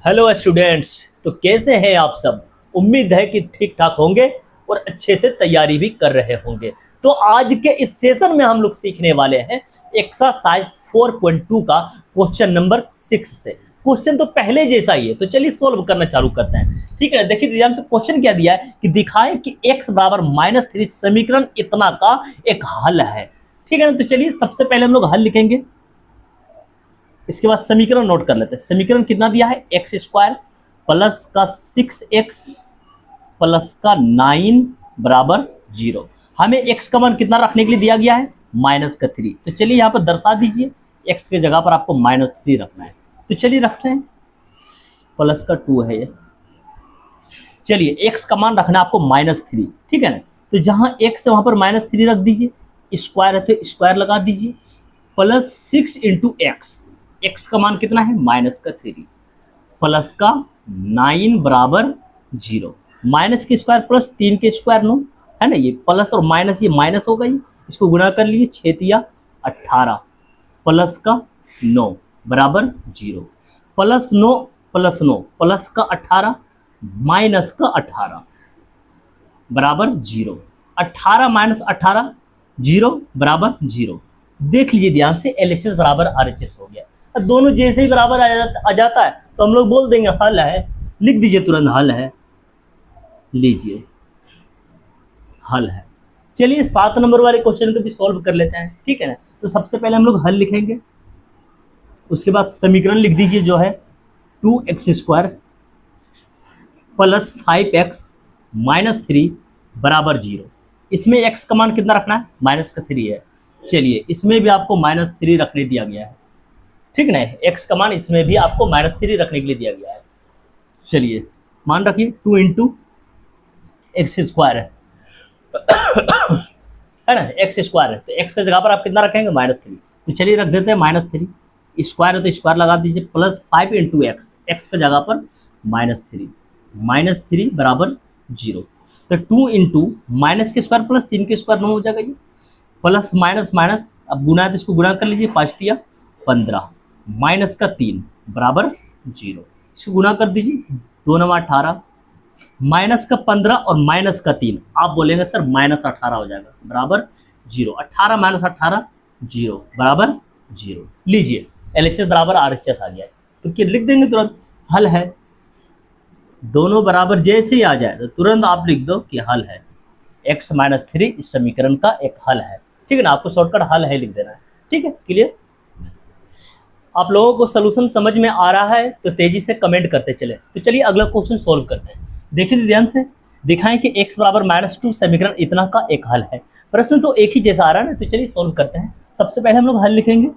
Hello students. तो कैसे हैं आप सब। उम्मीद है कि ठीक ठाक होंगे और अच्छे से तैयारी भी कर रहे होंगे। तो आज के इस सेशन में हम लोग सीखने वाले हैं एक्सरसाइज 4.2 का क्वेश्चन नंबर 6 से। क्वेश्चन तो पहले जैसा ही है, तो चलिए सोल्व करना चालू करते हैं। ठीक है, देखिए ध्यान से क्वेश्चन क्या दिया है कि दिखाएं कि x बराबर -3 समीकरण इतना का एक हल है। ठीक है ना, तो चलिए सबसे पहले हम लोग हल लिखेंगे, इसके बाद समीकरण नोट कर लेते हैं। समीकरण कितना दिया है, एक्स स्क्वायर प्लस का 6x प्लस का 9 बराबर 0। हमें x का मान कितना रखने के लिए दिया गया है, -3। तो चलिए यहाँ पर दर्शा दीजिए, x के जगह पर आपको -3 रखना है। तो चलिए रखते हैं, प्लस का 2 है ये। चलिए x का मान रखना है आपको -3, ठीक है ना। तो जहाँ x है वहाँ पर -3 रख दीजिए, स्क्वायर है तो स्क्वायर लगा दीजिए, प्लस 6 इंटू एक्स का मान कितना है, -3 प्लस का 9 बराबर 0। माइनस के स्क्वायर प्लस 3 के स्क्वायर 9 है ना, ये प्लस और माइनस, ये माइनस हो गई, इसको गुणा कर लीजिए, 6 तिया 18 प्लस का 9 बराबर 0। प्लस 9 प्लस का 18 माइनस का 18 बराबर 0। 18 माइनस 18 0 बराबर 0। देख लीजिए ध्यान से, LHS बराबर RHS हो गया। दोनों जैसे ही बराबर आ जाता है तो हम लोग बोल देंगे हल है। लिख दीजिए तुरंत, हल है, लीजिए हल है। चलिए 7 नंबर वाले क्वेश्चन को भी सॉल्व कर लेते हैं, ठीक है ना। तो सबसे पहले हम लोग हल लिखेंगे, उसके बाद समीकरण लिख दीजिए जो है 2x² प्लस 5x -3 बराबर 0। इसमें x का मान कितना रखना है, -3 है। चलिए इसमें भी आपको -3 रखने दिया गया है, ठीक है ना। x का मान इसमें भी आपको -3 रखने के लिए दिया गया है। चलिए मान रखिए 2 इंटू एक्स स्क्वायर है ना, एक्स स्क्वायर है तो x की जगह पर आप कितना रखेंगे, -3। तो चलिए रख देते हैं -3, स्क्वायर है तो स्क्वायर लगा दीजिए, प्लस 5 इंटू एक्स की जगह पर -3 बराबर 0। तो 2 इंटू माइनस के स्क्वायर प्लस 3 के स्क्वायर 9 हो जाएगा ये, प्लस माइनस माइनस, अब गुना है तो इसको गुना कर लीजिए, 5 तिया 15 माइनस का 3 बराबर 0। इसको गुना कर दीजिए, 2 9 18 माइनस का 15 और माइनस का 3, आप बोलेंगे सर -18 हो जाएगा बराबर 0। 18 माइनस 18 0 बराबर 0। लीजिए LHS बराबर RHS आ गया है, तो क्या लिख देंगे तुरंत, हल है। दोनों बराबर जैसे ही आ जाए तो तुरंत आप लिख दो कि हल है, x -3 इस समीकरण का एक हल है, ठीक है ना। आपको शॉर्टकट हल है लिख देना है, ठीक है, क्लियर। आप लोगों को सोल्यूशन समझ में आ रहा है तो तेजी से कमेंट करते चले। तो चलिए अगला क्वेश्चन सोल्व करते हैं। देखिए ध्यान से, दिखाएं कि x बराबर -2 समीकरण इतना का एक हल है। प्रश्न तो एक ही जैसा आ रहा है ना, तो चलिए सोल्व करते हैं। सबसे पहले हम लोग हल लिखेंगे,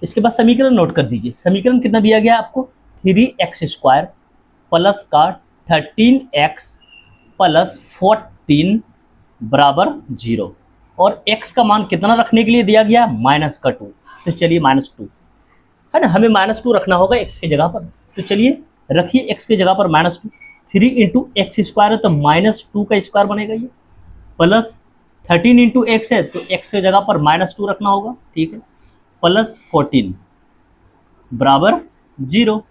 इसके बाद समीकरण नोट कर दीजिए। समीकरण कितना दिया गया है आपको, 3x² प्लस का 13x प्लस 14 बराबर 0। और x का मान कितना रखने के लिए दिया गया है, -2। तो चलिए -2 है ना, हमें -2 रखना होगा x के जगह पर। तो चलिए रखिए x के जगह पर -2। 3 इंटू एक्स स्क्वायर है तो -2 का स्क्वायर बनेगा ये, प्लस 13 इंटू एक्स है तो x के जगह पर -2 रखना होगा, ठीक है, प्लस 14 बराबर 0।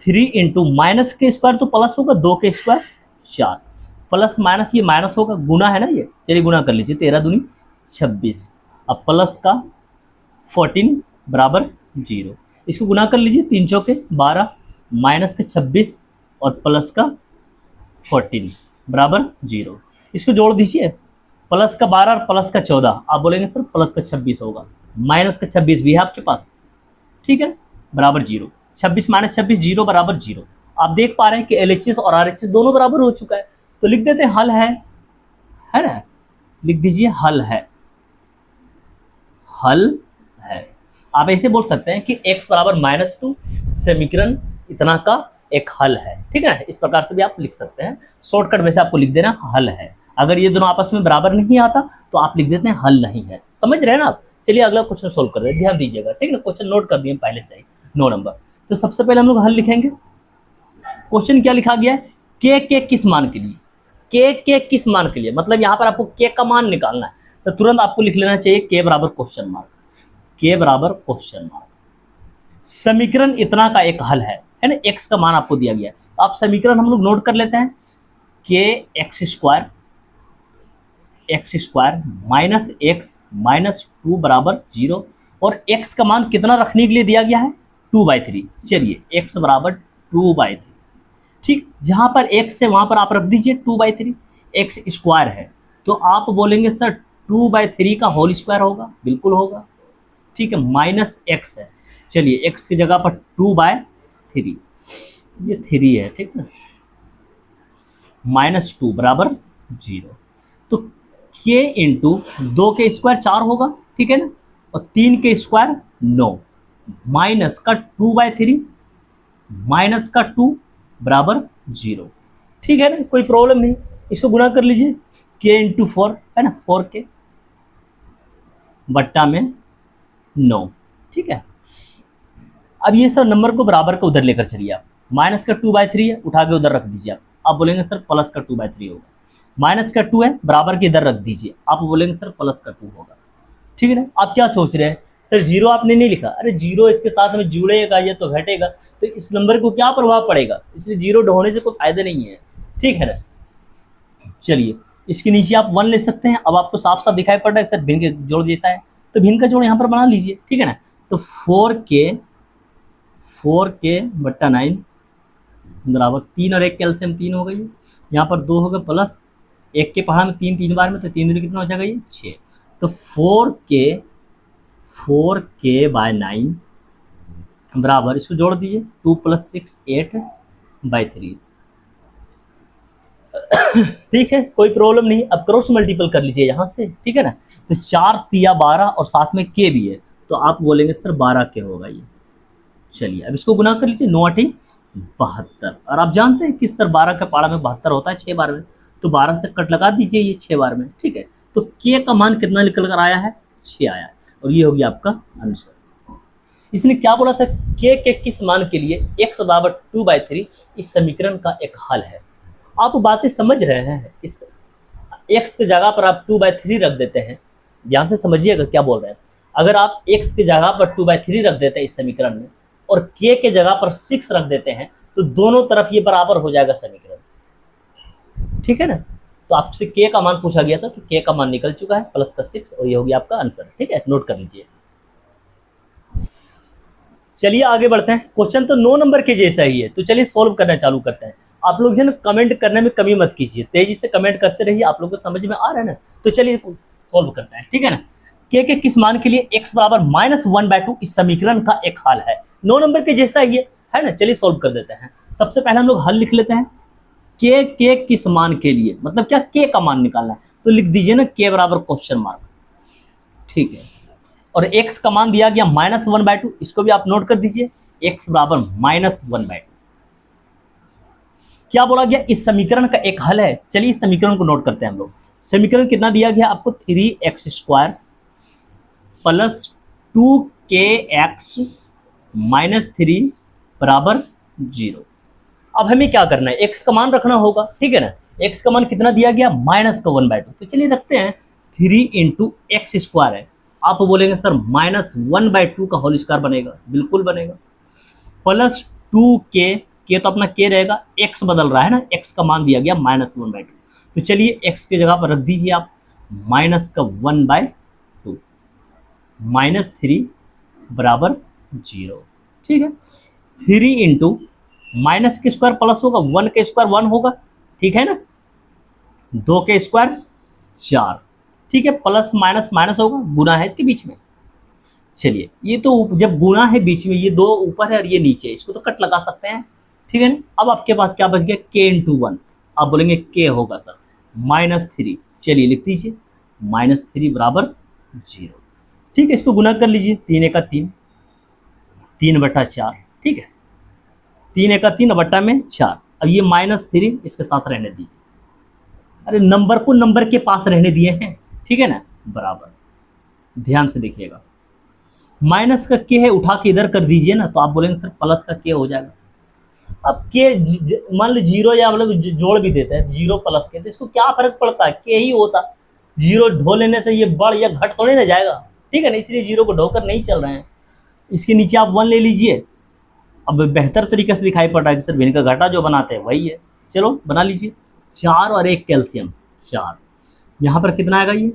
3 इंटू माइनस के स्क्वायर तो प्लस होगा, 2 के स्क्वायर 4, प्लस माइनस ये माइनस होगा, गुना है ना ये, चलिए गुना कर लीजिए, 13 दूनी 26, अब प्लस का 14 बराबर 0। इसको गुना कर लीजिए, 3 चौके 12 माइनस का 26 और प्लस का 14 बराबर 0। इसको जोड़ दीजिए, प्लस का 12 और प्लस का 14, आप बोलेंगे सर प्लस का 26 होगा, माइनस का 26 भी है आपके पास, ठीक है, बराबर 0। 26 माइनस 26 0 बराबर 0। आप देख पा रहे हैं कि LHS और RHS दोनों बराबर हो चुका है, तो लिख देते हैं हल है ना, लिख दीजिए हल है, हल है। आप ऐसे बोल सकते हैं कि x बराबर -2 समीकरण इतना का एक हल है, ठीक है ना, इस प्रकार से भी आप लिख सकते हैं। शॉर्टकट वैसे आपको लिख देना हल है। अगर ये दोनों आपस में बराबर नहीं आता तो आप लिख देते हैं हल नहीं है, समझ रहे हैं ना आप। चलिए अगला क्वेश्चन सोल्व कर रहे हैं, ध्यान दीजिएगा, ठीक है ना। क्वेश्चन नोट कर दिए पहले से ही, 9 नंबर। तो सबसे पहले हम लोग हल लिखेंगे। क्वेश्चन क्या लिखा गया है, के किस मान के लिए, के किस मान के लिए, मतलब यहाँ पर आपको के का मान निकालना है, तो तुरंत आपको लिख लेना चाहिए के बराबर क्वेश्चन मार्क, के बराबर क्वेश्चन मार्क। समीकरण इतना का एक हल है ना, x का मान आपको दिया गया है। तो आप समीकरण हम लोग नोट कर लेते हैं, के x square minus x minus 2 बराबर 0, और x का मान कितना रखने के लिए दिया गया है, 2/3। चलिए x बराबर 2/3, ठीक। जहाँ पर x है वहाँ पर आप रख दीजिए 2/3। एक्स स्क्वायर है तो आप बोलेंगे सर 2/3 का होल स्क्वायर होगा, बिल्कुल होगा, ठीक है। माइनस एक्स है, चलिए x की जगह पर 2/3, ये 3 है, ठीक है, माइनस 2 बराबर 0। तो k इंटू 2 के स्क्वायर 4 होगा, ठीक है ना, और 3 के स्क्वायर 9, माइनस का 2/3 माइनस का 2 बराबर 0, ठीक है ना, कोई प्रॉब्लम नहीं। इसको गुणा कर लीजिए, k इंटू 4 है ना, 4k बट्टा में 9, ठीक है। अब ये सब नंबर को बराबर का उधर लेकर चलिए आप, माइनस का 2/3 है, उठा के उधर रख दीजिए आप बोलेंगे सर प्लस का 2/3 होगा। माइनस का 2 है, बराबर के इधर रख दीजिए, आप बोलेंगे सर प्लस का 2 होगा, ठीक है ना। आप क्या सोच रहे हैं, सर जीरो आपने नहीं लिखा, अरे जीरो इसके साथ में जुड़ेगा ये तो घटेगा, तो इस नंबर को क्या प्रभाव पड़ेगा, इसलिए जीरो ढोने से कोई फायदा नहीं है, ठीक है ना। चलिए इसके नीचे आप 1 ले सकते हैं। अब आपको साफ साफ दिखाई पड़ रहा है सर भिन्न के जोड़ जैसा है, तो भिन्न का जोड़ यहाँ पर बना लीजिए, ठीक है ना। तो 4k बट्टा 9 बराबर 3 और 1 कैल्शियम 3 हो गई है, यहाँ पर 2 होगा प्लस 1 के पहाड़ में 3 बार में, तो 3 दूनी कितना हो जाएगा ये 6। तो 4k बाय 9 बराबर, इसको जोड़ दीजिए 2 + 6 8/3, ठीक है, कोई प्रॉब्लम नहीं। अब क्रॉस मल्टीपल कर लीजिए यहाँ से, ठीक है ना। तो 4 तिया 12 और साथ में k भी है, तो आप बोलेंगे सर 12k होगा ये। चलिए अब इसको गुना कर लीजिए, 9 8 72, और आप जानते हैं कि सर 12 का पारा में 72 होता है 6 बार में, तो 12 से कट लगा दीजिए ये 6 बार में, ठीक है। तो k का मान कितना निकल कर आया है, 6 आया, और ये हो गया आपका आंसर। इसने क्या बोला था, k के किस मान के लिए x बराबर 2/3 इस समीकरण का एक हल है। आप बातें समझ रहे हैं, इस x की जगह पर आप 2/3 रख देते हैं, ध्यान से समझिएगा क्या बोल रहे हैं। अगर आप x की जगह पर 2/3 रख देते हैं इस समीकरण में, और k के जगह पर 6 रख देते हैं, तो दोनों तरफ ये बराबर हो जाएगा समीकरण, ठीक है ना। तो आपसे k का मान पूछा गया था, तो k का मान निकल चुका है प्लस का 6, और ये हो गया आपका आंसर, ठीक है, नोट कर लीजिए। चलिए आगे बढ़ते हैं। क्वेश्चन तो 9 नंबर के जैसा ही है, तो चलिए सॉल्व करना चालू करते हैं। आप लोग जो है ना कमेंट करने में कमी मत कीजिए, तेजी से कमेंट करते रहिए, आप लोगों को समझ में आ रहा है ना। तो चलिए सॉल्व करते हैं, ठीक है ना। k के किस मान के लिए x बराबर -1/2 इस समीकरण का एक हल है, 9 नंबर के जैसा ही है ना। चलिए सॉल्व कर देते हैं। सबसे पहले हम लोग हल लिख लेते हैं, k के किस मान के लिए, मतलब क्या k का मान निकालना है, तो लिख दीजिए ना k बराबर क्वेश्चन मार्क, ठीक है। और x का मान दिया गया -1/2, इसको भी आप नोट कर दीजिए, x बराबर -1/2। क्या बोला गया, इस समीकरण का एक हल है। चलिए इस समीकरण को नोट करते हैं हम लोग। समीकरण कितना दिया गया आपको, 3x² + 2kx - 3 बराबर 0। अब हमें क्या करना है, x का मान रखना होगा, ठीक है ना। x का मान कितना दिया गया, -1/2, तो चलिए रखते हैं 3 × x² है, आप बोलेंगे सर -1/2 का होल स्क्वायर बनेगा, बिल्कुल बनेगा, प्लस 2k, k तो अपना k रहेगा, x बदल रहा है ना, x का मान दिया गया -1/2, तो चलिए x की जगह पर रख दीजिए आप -1/2 -3 बराबर 0, ठीक है। 3 × माइनस के स्क्वायर प्लस होगा, 1 के स्क्वायर 1 होगा, ठीक है ना, 2 के स्क्वायर 4, ठीक है, प्लस माइनस माइनस होगा, गुना है इसके बीच में। चलिए ये तो जब गुना है बीच में, ये 2 ऊपर है और ये नीचे, इसको तो कट लगा सकते हैं, ठीक है ना। अब आपके पास क्या बच गया, k × 1, आप बोलेंगे k होगा सर -3, चलिए लिख दीजिए -3 बराबर 0, ठीक है। इसको गुना कर लीजिए, 3 × 3 3/4, ठीक है, 3 × 3 बट्टा में 4। अब ये -3 इसके साथ रहने दीजिए, अरे नंबर को नंबर के पास रहने दिए हैं, ठीक है ना, बराबर, ध्यान से देखिएगा। माइनस का k है, उठा के इधर कर दीजिए ना, तो आप बोलेंगे सर प्लस का k हो जाएगा। अब k मान लो 0 या मतलब जोड़ भी देते हैं 0 प्लस के, तो इसको क्या फर्क पड़ता है, k ही होता, 0 ढो लेने से ये बढ़ या घट थोड़े ना जाएगा, ठीक है ना, इसलिए 0 को ढोकर नहीं चल रहे हैं। इसके नीचे आप 1 ले लीजिए। अब बेहतर तरीके से दिखाई पड़ रहा है कि सर भिन्न का घटा जो बनाते हैं वही है, चलो बना लीजिए। 4 और 1 कैल्शियम 4, यहाँ पर कितना आएगा ये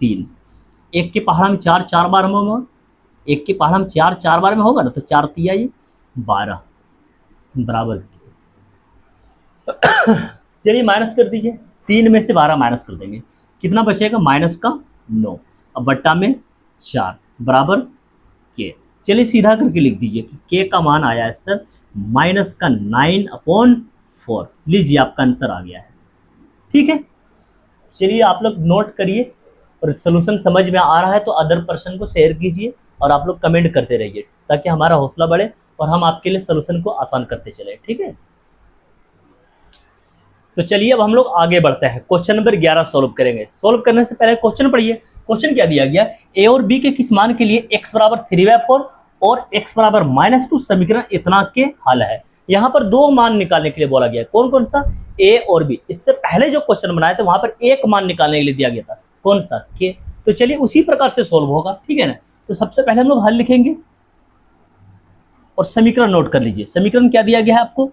3, 1 के पहाड़ा में 4 4 बार में होगा, 1 के पहाड़ा में 4 4 बार में होगा ना, तो 4 तिया ये 12 बराबर। चलिए माइनस कर दीजिए, 3 में से 12 माइनस कर देंगे, कितना बचेगा माइनस का 9, अब बट्टा में 4 बराबर के। चलिए सीधा करके लिख दीजिए कि के का मान आया है सर माइनस का 9/4। लीजिए आपका आंसर आ गया है, ठीक है। चलिए आप लोग नोट करिए, और सोल्यूशन समझ में आ रहा है तो अदर पर्सन को शेयर कीजिए, और आप लोग कमेंट करते रहिए ताकि हमारा हौसला बढ़े और हम आपके लिए सोल्यूशन को आसान करते चले, ठीक है। तो चलिए अब हम लोग आगे बढ़ते हैं, क्वेश्चन नंबर 11 सॉल्व करेंगे। सॉल्व करने से पहले क्वेश्चन पढ़िए। क्वेश्चन क्या दिया गया, ए और बी के किस मान के लिए x बराबर 3/4 और x बराबर -2 समीकरण इतना के हल है। यहाँ पर दो मान निकालने के लिए बोला गया है, कौन कौन सा, ए और बी। इससे पहले जो क्वेश्चन बनाए थे वहां पर एक मान निकालने के लिए दिया गया था, कौन सा, के। तो चलिए उसी प्रकार से सोल्व होगा, ठीक है ना। तो सबसे पहले हम लोग हल लिखेंगे और समीकरण नोट कर लीजिए। समीकरण क्या दिया गया है आपको,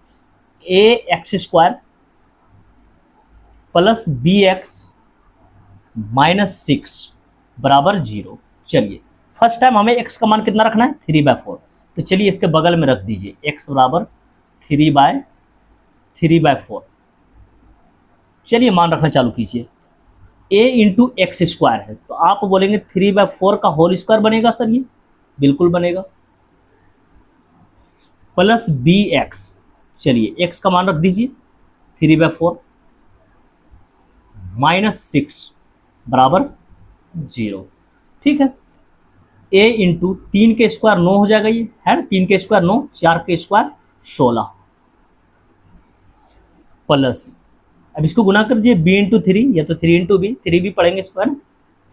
ax² प्लस bx -6 बराबर 0। चलिए फर्स्ट टाइम हमें x का मान कितना रखना है, 3/4। तो चलिए इसके बगल में रख दीजिए x बराबर 3/4। चलिए मान रखना चालू कीजिए। a इंटू एक्स स्क्वायर है, तो आप बोलेंगे 3/4 का होल स्क्वायर बनेगा सर, ये बिल्कुल बनेगा, प्लस bx। चलिए x का मान रख दीजिए 3/4 -6 बराबर 0, ठीक है। a इंटू 3 के स्क्वायर 9 हो जाएगा, ये है ना, 3 के स्क्वायर 9, 4 के स्क्वायर 16 प्लस, अब इसको गुना कर दीजिए b इंटू 3, या तो 3 इंटू बी, 3 भी पढ़ेंगे स्क्वायर,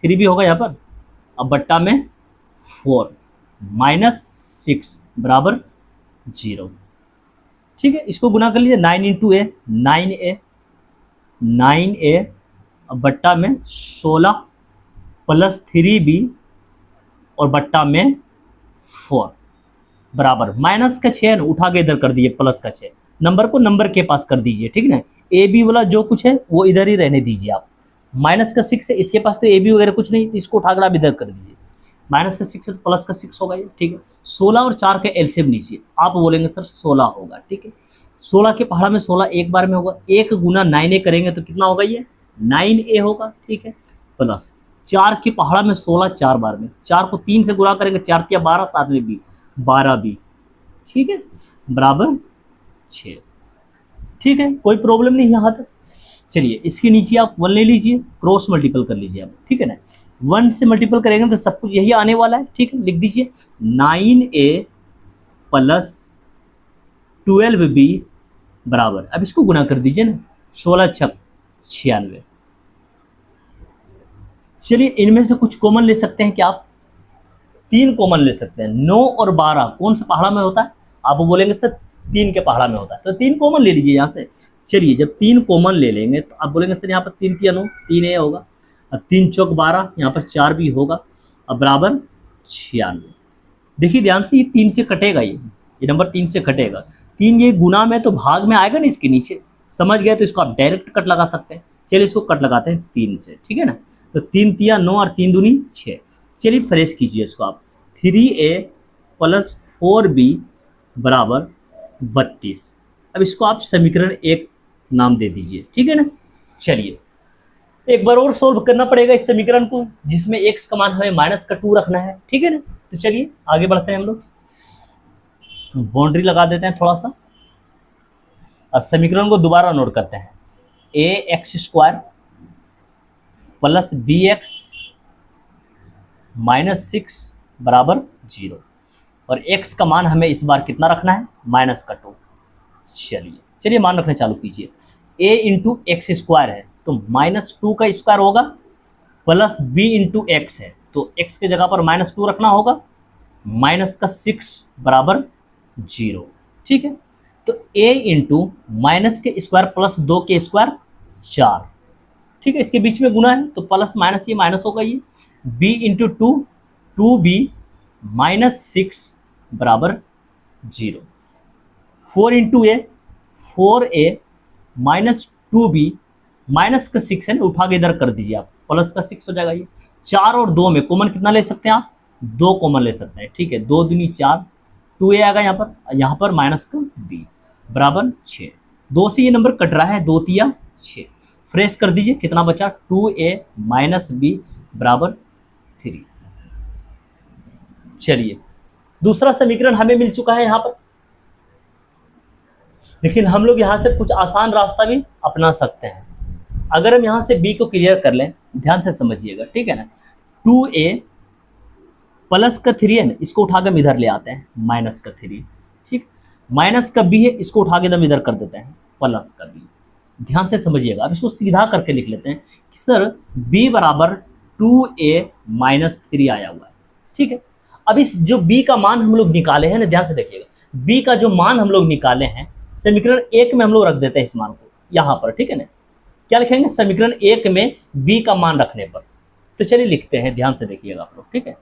3 भी होगा यहाँ पर, अब बट्टा में 4 -6 बराबर 0, ठीक है। इसको गुना कर लीजिए 9 इंटू ए, 9a अब बट्टा में 16 प्लस 3b और बट्टा में 4 बराबर माइनस का 6 ना, उठा के इधर कर दीजिए प्लस का 6, नंबर को नंबर के पास कर दीजिए, ठीक है ना। ए बी वाला जो कुछ है वो इधर ही रहने दीजिए आप, माइनस का 6 है, इसके पास तो ए बी वगैरह कुछ नहीं, तो इसको उठा कर आप इधर कर दीजिए, माइनस का 6 है तो प्लस का 6 होगा ये, ठीक है। 16 और 4 का एलसीएम लीजिए, आप बोलेंगे सर 16 होगा, ठीक है। 16 के पहाड़ा में 16 एक बार में होगा, 1 गुना 9a करेंगे तो कितना होगा, ये 9a होगा, ठीक है। प्लस 4 के पहाड़ा में 16 4 बार में, 4 को 3 से गुणा करेंगे, 4 तिया 12, साथ में b 12b, ठीक है, बराबर 6, ठीक है। कोई प्रॉब्लम नहीं यहाँ तक। चलिए इसके नीचे आप 1 ले लीजिए, क्रॉस मल्टीपल कर लीजिए आप, ठीक है ना। 1 से मल्टीपल करेंगे तो सब कुछ यही आने वाला है, ठीक है। लिख दीजिए 9a प्लस 12b बराबर, अब इसको गुना कर दीजिए ना, 16 छक 96। चलिए इनमें से कुछ कॉमन ले सकते हैं क्या आप, 3 कॉमन ले सकते हैं। 9 और 12 कौन सा पहाड़ा में होता है, आप बोलेंगे सर 3 के पहाड़ा में होता है, तो 3 कॉमन ले लीजिए यहाँ से। चलिए जब 3 कॉमन ले लेंगे तो आप बोलेंगे सर यहाँ पर 3 तिया 9, 3a होगा, और 3 चौक 12, यहाँ पर 4 भी होगा, अब बराबर 96। देखिए ध्यान से, ये 3 से कटेगा, ये नंबर 3 से कटेगा, 3 ये गुना में तो भाग में आएगा ना इसके नीचे, समझ गए, तो इसको आप डायरेक्ट कट लगा सकते हैं। चलिए इसको कट लगाते हैं 3 से, ठीक है ना। तो 3 तिया 9 और 3 दूनी 6। चलिए फ्रेश कीजिए इसको आप, 3a प्लस 4b बराबर 32। अब इसको आप समीकरण 1 नाम दे दीजिए, ठीक है ना। चलिए एक बार और सोल्व करना पड़ेगा इस समीकरण को, जिसमें x का मान हमें -2 रखना है, ठीक है ना। तो चलिए आगे बढ़ते हैं हम लोग, बाउंड्री लगा देते हैं थोड़ा सा, और समीकरण को दोबारा नोट करते हैं। ax² प्लस bx -6 बराबर 0, और x का मान हमें इस बार कितना रखना है, -2। चलिए मान रखना चालू कीजिए। a इंटू एक्स स्क्वायर है तो -2 का स्क्वायर होगा, प्लस b इंटू एक्स है तो x के जगह पर -2 रखना होगा, -6 बराबर 0, ठीक है। तो a इंटू माइनस के स्क्वायर प्लस 2 के स्क्वायर 4, ठीक है। इसके बीच में गुना है तो प्लस माइनस ये माइनस होगा, ये b इंटू 2 2b -6 बराबर 0। 4 इंटू ए 4a माइनस 2b माइनस का 6 है ना, उठा के इधर कर दीजिए आप, प्लस का 6 हो जाएगा ये। 4 और 2 में कॉमन कितना ले सकते हैं आप, 2 कॉमन ले सकते हैं, ठीक है। 2 दूनी 4, 2a आएगा यहाँ पर माइनस का b बराबर 6। 2 से ये नंबर कट रहा है, 2 तिया 6, फ्रेश कर दीजिए, कितना बचा 2a माइनस b बराबर 3। चलिए दूसरा समीकरण हमें मिल चुका है यहाँ पर, लेकिन हम लोग यहाँ से कुछ आसान रास्ता भी अपना सकते हैं। अगर हम यहाँ से b को क्लियर कर लें, ध्यान से समझिएगा, ठीक है ना। 2a प्लस का 3 है ना, इसको उठा के हम इधर ले आते हैं, माइनस का 3, ठीक। माइनस का b है, इसको उठा के हम इधर कर देते हैं, प्लस का b। ध्यान से समझिएगा, अब इसको सीधा करके लिख लेते हैं कि सर b बराबर 2a माइनस 3 आया हुआ है, ठीक है। अब इस जो b का मान हम लोग निकाले हैं ना, ध्यान से देखिएगा, b का जो मान हम लोग निकाले हैं समीकरण 1 में हम लोग रख देते हैं इस मान को यहाँ पर, ठीक है ना। क्या लिखेंगे, समीकरण 1 में b का मान रखने पर। तो चलिए लिखते हैं, ध्यान से देखिएगा आप लोग, ठीक है।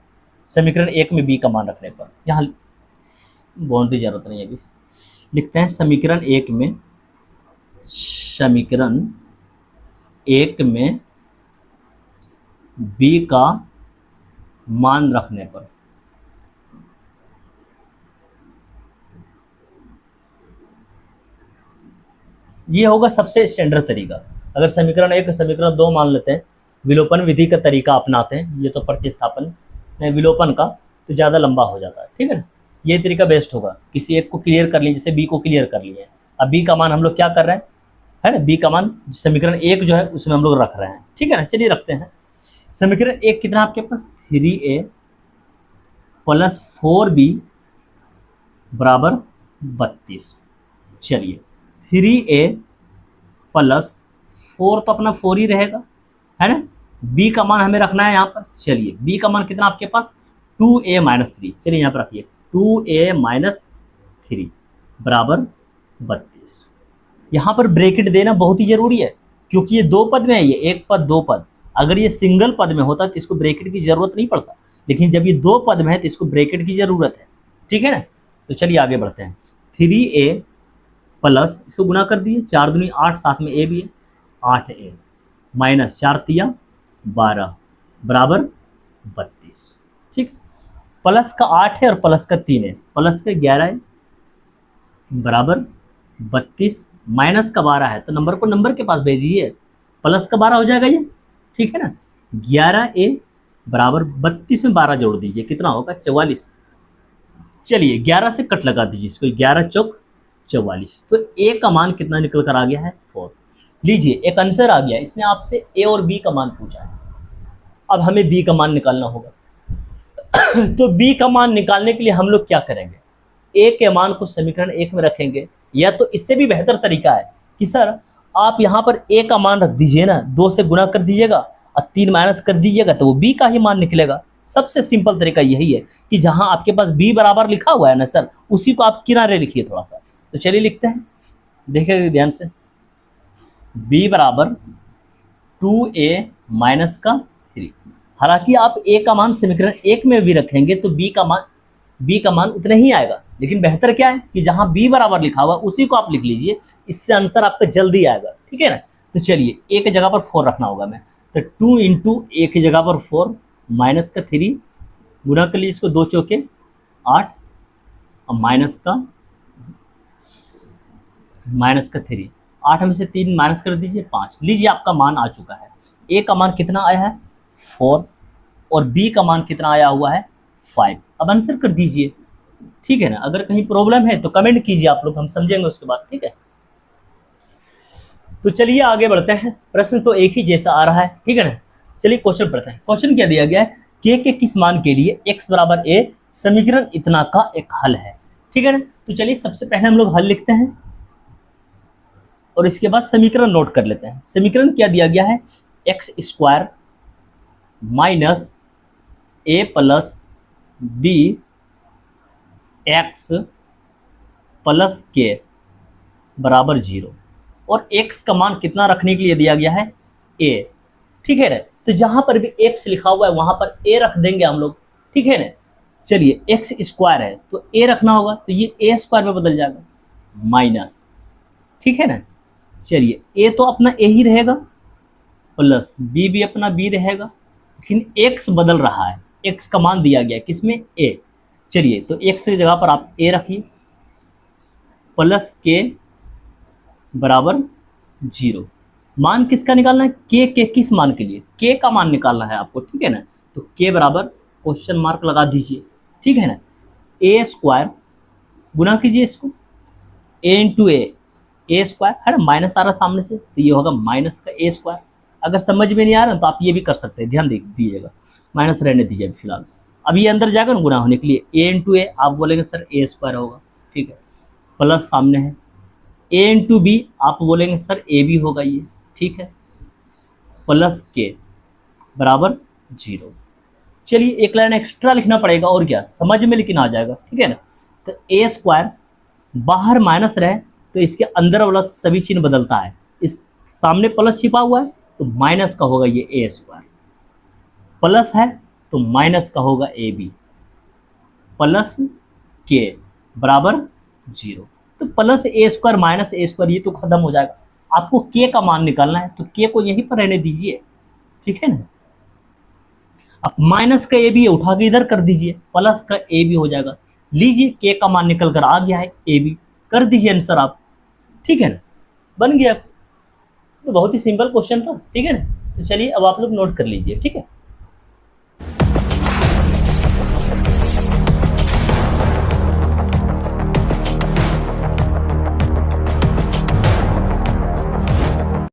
समीकरण 1 में b का मान रखने पर, यहाँ बाउंड्री जरूरत नहीं है अभी, लिखते हैं समीकरण 1 में, समीकरण 1 में b का मान रखने पर। ये होगा सबसे स्टैंडर्ड तरीका। अगर समीकरण 1 समीकरण 2 मान लेते हैं, विलोपन विधि का तरीका अपनाते हैं, ये तो प्रतिस्थापन विलोपन का तो ज़्यादा लंबा हो जाता है, ठीक है ना। ये तरीका बेस्ट होगा, किसी एक को क्लियर कर लीजिए, जैसे बी को क्लियर कर लिए। अब बी का मान हम लोग क्या कर रहे हैं, है ना, बी का मान समीकरण 1 जो है उसमें हम लोग रख रहे हैं, ठीक है ना। चलिए रखते हैं, समीकरण 1 कितना आपके पास 3a प्लस 4b बराबर 32। चलिए 3a प्लस 4 तो अपना 4 ही रहेगा, है ना। b का मान हमें रखना है यहाँ पर, चलिए b का मान कितना आपके पास 2a माइनस 3, चलिए यहाँ पर रखिए 2a माइनस 3 बराबर 32। यहाँ पर ब्रैकेट देना बहुत ही जरूरी है, क्योंकि ये 2 पद में है, ये 1 पद 2 पद। अगर ये सिंगल पद में होता तो इसको ब्रैकेट की जरूरत नहीं पड़ता, लेकिन जब ये 2 पद में है तो इसको ब्रैकेट की जरूरत है, ठीक है ना। तो चलिए आगे बढ़ते हैं, 3a प्लस, इसको गुना कर दिए, 4 दूनी 8, साथ में a भी है, 8a माइनस 4 तिया 12 बराबर 32, ठीक। प्लस का 8 है और प्लस का 3 है, प्लस का 11 है बराबर 32, माइनस का 12 है तो नंबर को नंबर के पास भेज दीजिए, प्लस का 12 हो जाएगा ये, ठीक है ना। 11a बराबर 32 में 12 जोड़ दीजिए, कितना होगा 44। चलिए 11 से कट लगा दीजिए इसको, 11 चौक 44, तो a का मान कितना निकल कर आ गया है 4। लीजिए एक आंसर आ गया, इसने आपसे a और b का मान पूछा है, अब हमें b का मान निकालना होगा। तो b का मान निकालने के लिए हम लोग क्या करेंगे, a के मान को समीकरण 1 में रखेंगे, या तो इससे भी बेहतर तरीका है कि सर आप यहाँ पर a का मान रख दीजिए ना, 2 से गुना कर दीजिएगा और 3 माइनस कर दीजिएगा तो वो b का ही मान निकलेगा। सबसे सिंपल तरीका यही है कि जहाँ आपके पास b बराबर लिखा हुआ है ना सर, उसी को आप किनारे लिखिए थोड़ा सा। तो चलिए लिखते हैं, देखिए ध्यान से, b बराबर 2a माइनस का 3। हालांकि आप a का मान समीकरण 1 में भी रखेंगे तो b का मान उतना ही आएगा, लेकिन बेहतर क्या है कि जहां b बराबर लिखा हुआ उसी को आप लिख लीजिए, इससे आंसर आपका जल्दी आएगा, ठीक है ना। तो चलिए a की जगह पर 4 रखना होगा मैं, तो 2 इंटू a की जगह पर 4 माइनस का 3, गुना कर लीजिए इसको, 2 चौके 8 और माइनस का 3, 8 में से 3 माइनस कर दीजिए 5। लीजिए आपका मान आ चुका है, a का मान कितना आया है 4 और b का मान कितना आया हुआ है 5। अब आंसर कर दीजिए, ठीक है ना। अगर कहीं प्रॉब्लम है तो कमेंट कीजिए आप लोग, हम समझेंगे उसके बाद, ठीक है। तो चलिए आगे बढ़ते हैं, प्रश्न तो एक ही जैसा आ रहा है, ठीक है ना। चलिए क्वेश्चन पढ़ते हैं। क्वेश्चन क्या दिया गया है, के किस मान के लिए x बराबर a समीकरण इतना का एक हल है, ठीक है ना। तो चलिए सबसे पहले हम लोग हल लिखते हैं और इसके बाद समीकरण नोट कर लेते हैं। समीकरण क्या दिया गया है, x square minus a plus b x plus के बराबर 0, और x का मान कितना रखने के लिए दिया गया है a, ठीक है ना। तो जहां पर भी x लिखा हुआ है वहां पर a रख देंगे हम लोग, ठीक है ना। चलिए एक्स स्क्वायर है तो ए रखना होगा, तो ये ए स्क्वायर में बदल जाएगा माइनस, ठीक है ना। चलिए ए तो अपना ए ही रहेगा, प्लस बी भी अपना बी रहेगा, लेकिन एक्स बदल रहा है, एक्स का मान दिया गया किसमें, ए। चलिए तो एक्स की जगह पर आप ए रखिए, प्लस के बराबर 0। मान किसका निकालना है, के किस मान के लिए, के का मान निकालना है आपको, ठीक है ना। तो के बराबर क्वेश्चन मार्क लगा दीजिए, ठीक है ना। ए स्क्वायर गुना कीजिए इसको, ए इंटू ए स्क्वायर है ना, माइनस आ रहा सामने से तो ये होगा माइनस का ए स्क्वायर। अगर समझ में नहीं आ रहा तो आप ये भी कर सकते हैं, ध्यान दीजिएगा, माइनस रहने दीजिए फिलहाल। अब ये अंदर जाएगा ना गुना होने के लिए, ए इंटू ए आप बोलेंगे सर ए स्क्वायर होगा, ठीक है, प्लस सामने है, ए इंटू बी आप बोलेंगे सर ए बी होगा ये, ठीक है, प्लस के बराबर 0। चलिए एक लाइन एक्स्ट्रा लिखना पड़ेगा और क्या, समझ में लेकिन आ जाएगा, ठीक है ना। तो ए स्क्वायर बाहर माइनस रहे तो इसके अंदर वाला सभी चिन्ह बदलता है, इस सामने प्लस छिपा हुआ है तो माइनस का होगा ये ए स्क्वायर, प्लस है तो माइनस का होगा ए बी, प्लस के बराबर 0। तो प्लस ए स्क्वायर माइनस ए स्क्वायर ये तो खत्म हो जाएगा, आपको के का मान निकालना है तो के को यहीं पर रहने दीजिए, ठीक है ना। अब माइनस का ए बी उठा के इधर कर दीजिए, प्लस का ए बी हो जाएगा, लीजिए के का मान निकल कर आ गया है ए बी, कर दीजिए आंसर आप, ठीक है ना, बन गया। तो बहुत ही सिंपल क्वेश्चन था, ठीक है ना। तो चलिए अब आप लोग नोट कर लीजिए, ठीक है।